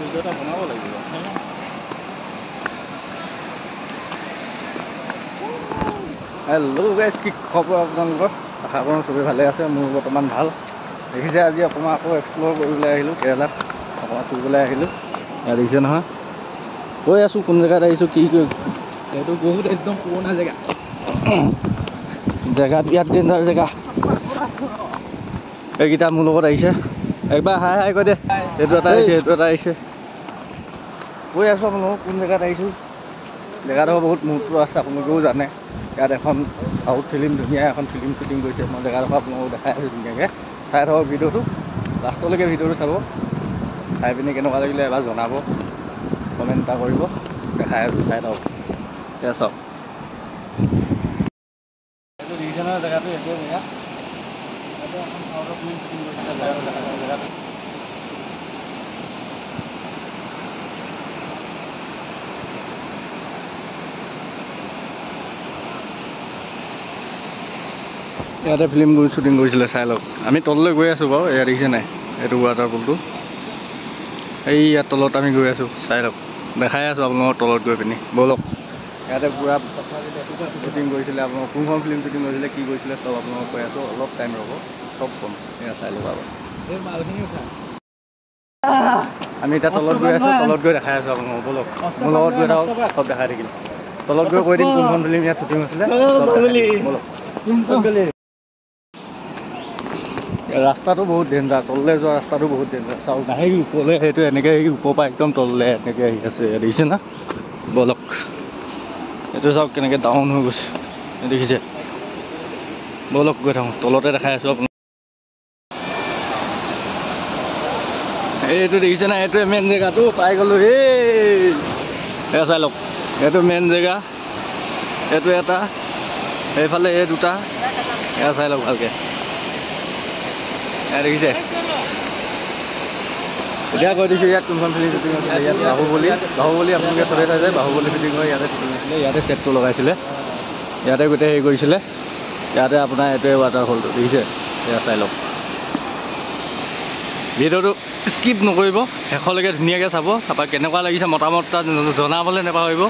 Video এটা বনাব লাগিব। হেল্ল' গাইজ, কি খবৰ আপোনালোকৰ? আশা কৰোঁ চবেই ভালে আছে। মোৰ বৰ্তমান ভাল। দেখিছে আজি অকণমান আকৌ এক্সপ্ল'ৰ কৰিবলৈ আহিলোঁ কেৰেলাত, অকণমান ফুৰিবলৈ আহিলোঁ। ইয়াত দেখিছে নহয়, কৈ আছোঁ কোন জেগাত আহিছোঁ কি এইটো বহুত একদম পুৰণা জেগা। জেগাত ইয়াত ডেঞ্জাৰ জেগা। এইকেইটা মোৰ লগত আহিছে, একবাৰ হাই হাই কৈ দে। এইটো এটা আহিছে, এইটো এটা আহিছে। কৈ আছোঁ আপোনালোকক কোন জেগাত আহিছোঁ। জেগাডোখৰ বহুত মুহূৰ্ত ৰাস্তা, আপোনালোকেও জানে। ইয়াত এখন চাউথ ফিল্ম, ধুনীয়া এখন ফিল্ম শ্বুটিং কৰিছে। মই জেগাডোখৰ আপোনালোকক দেখাই আছোঁ ধুনীয়াকৈ। চাই থাকক ভিডিঅ'টো, লাষ্টলৈকে ভিডিঅ'টো চাব। চাই পিনি কেনেকুৱা লাগিলে এবাৰ জনাব, কমেণ্ট এটা কৰিব। দেখাই আছোঁ, চাই থাকক। এতিয়া চাওক, এইটো দেখিছে নহয় জেগাটো, এইটোৱে জেগা। ইয়াতে এখন চাউথৰ ফিল্ম শ্বুটিং কৰিছে জেগাটো। ইয়াতে ফিল্ম শ্বুটিং কৰিছিলে, চাই লওক। আমি তললৈ গৈ আছোঁ বাৰু, এয়া দেখিছে নাই, এইটো ৱাটাৰফলটো। এই ইয়াত তলত আমি গৈ আছোঁ, চাই লওক। দেখাই আছোঁ আপোনালোকৰ তলত গৈ পিনি, ব'লক। ইয়াতে পূৰা শ্বুটিং কৰিছিলে, আপোনালোকৰ কোনখন ফিল্ম শ্বুটিং কৰিছিলে, কি কৰিছিলে, চব আপোনালোকক কৈ আছোঁ। অলপ টাইম ৰ'ব, চব কম। এয়া চাই ল'ব আগত। আমি এতিয়া তলত গৈ আছোঁ, তলত গৈ দেখাই আছোঁ আপোনালোকক, ব'লক। মোৰ লগত গৈ থাকক, চব দেখাই থাকিম। তলত গৈ কৈ দিম কোনখন ফিল্ম ইয়াত শ্বুটিং হৈছিলে, ব'লক। ৰাস্তাটো বহুত ডেঞ্জাৰ, তললৈ যোৱা ৰাস্তাটো বহুত ডেঞ্জাৰ। চাওক, নাহে ওপৰলৈ, সেইটো এনেকৈ আহি ওপৰৰ পৰা একদম তললৈ এনেকৈ আহি আছে, দেখিছে না? ব'লক, এইটো চাওক কেনেকৈ ডাউন হৈ গৈছে, দেখিছে? ব'লক গৈ থাকোঁ, তলতে দেখাই আছোঁ আপোনাক। এইটো দেখিছে না, এইটোৱে মেইন জেগাটো, পাই গ'লোঁ। এই চাই লওক, এইটো মেইন জেগা। এইটো এটা, এইফালে এই দুটা, এয়া চাই লওক ভালকৈ। এয়া দেখিছে? এতিয়া কৈ দিছোঁ ইয়াত কোনখন ফিল্ম শ্বুটিং হৈছিলে। ইয়াত বাহুবলী আপোনালোকে চবেই চাই যায়, বাহুবলী শ্বুটিং হয় ইয়াতে শ্বুটিং হৈছিলে। ইয়াতে ছেটটো লগাইছিলে, ইয়াতে গোটেই হেৰি কৰিছিলে। ইয়াতে আপোনাৰ এইটোৱে ৱাটাৰফলটো দেখিছে? এয়া চাই লওক। ভিডিঅ'টো স্কিপ নকৰিব, শেষলৈকে ধুনীয়াকৈ চাব। তাৰপৰা কেনেকুৱা লাগিছে মতামত এটা জনাবলৈ নাপাহৰিব।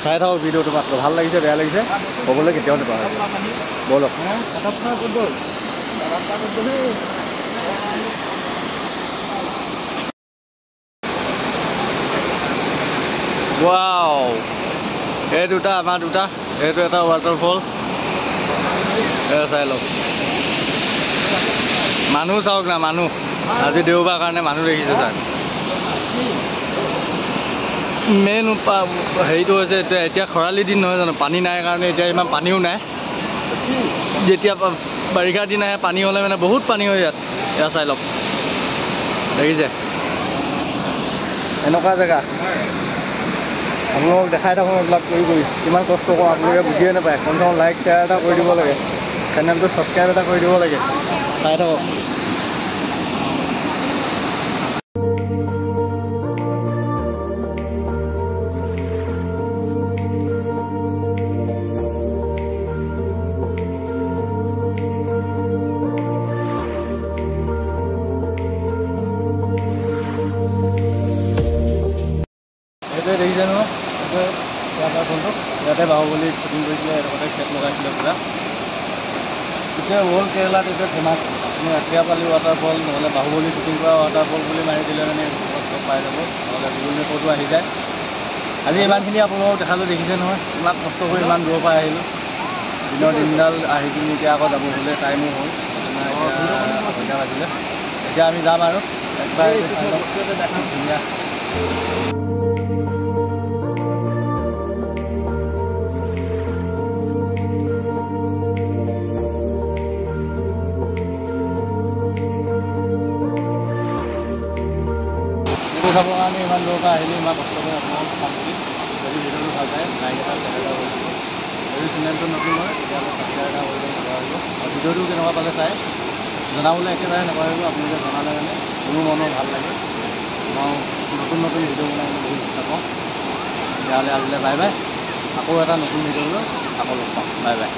চাই থাকক ভিডিঅ'টো মাত্ৰ। ভাল লাগিছে, বেয়া লাগিছে ক'বলৈ কেতিয়াও নাপাহৰিব। ব'লক। ৱাও, এই দুটা আমাৰ দুটা, এইটো এটা ৱাটাৰফল। এই চাই লওক, মানুহ চাওক না, মানুহ আজি দেওবাৰ কাৰণে মানুহ দেখিছে চাওক। মেইন হেৰিটো হৈছে এতিয়া খৰালি দিন নহয় জানো, পানী নাই কাৰণে এতিয়া ইমান পানীও নাই। যেতিয়া বাৰিষা দিন আহে পানী হ'লে মানে বহুত পানী হয় ইয়াত। এয়া চাই লওক, দেখিছে? এনেকুৱা জেগা আপোনালোকক দেখাই থাকোঁ। এইবিলাক কৰি কিমান কষ্ট কৰোঁ আপোনালোকে বুজিয়ে নাপায়। কমচে কম লাইক শ্বেয়াৰ এটা কৰি দিব লাগে, চেনেলটো ছাবস্ক্ৰাইব এটা কৰি দিব লাগে। চাই থাকক। এইটোৱে দেখিছে নহয়, এইটোৱে ৱাটাৰফলটো। ইয়াতে বাহুবলী শ্বুটিং কৰিছিলে, এডোখৰতে ছেট লগাইছিলে পূৰা। এতিয়া অল কেৰেলাত এইটোৱে ফেমাছ। আপুনি আটিয়াপালি ৱাটাৰফল নহ'লে বাহুবলী শ্বুটিং কৰা ৱাটাৰফল বুলি মাৰি দিলে মানে চব পাই যাব, নহ'লে গুগল মেপতো আহি যায়। আজি ইমানখিনি আপোনালোকক দেখালোঁ, দেখিছে নহয় ইমান কষ্ট কৰি ইমান দূৰৰ পৰা আহিলোঁ। দিনৰ দিনডাল আহি পিনি এতিয়া আকৌ যাব হ'লে টাইমো হ'ল, এতিয়া বাজিলে। এতিয়া আমি যাম আৰু একবাৰ ধুনীয়া। চাবৰ কাৰণে ইমান দূৰৰ পৰা আহিলোঁ, ইমান কষ্ট কৰি আপোনালোকক চাম বুলি। যদি ভিডিঅ'টো ভাল পায় লাইক এটা শ্বেয়াৰ এটা কৰি দিব। যদি চেনেলটো নতুন হয় তেতিয়াহ'লে ছাবস্ক্ৰাইব এটা কৰি দিব নাপাহৰিব। আৰু ভিডিঅ'টো কেনেকুৱা পালে চাই জনাবলৈ একেবাৰে নাপাহৰিব। আপোনালোকে জনালে মানে মোৰো মনৰ ভাল লাগে। মই নতুন নতুন ভিডিঅ' বনাবলৈ বহুত ইচ্ছা পাওঁ। তেতিয়াহ'লে আজিলৈ বাই বাই। আকৌ এটা নতুন ভিডিঅ' লৈ আকৌ লগ পাম। Bye bye.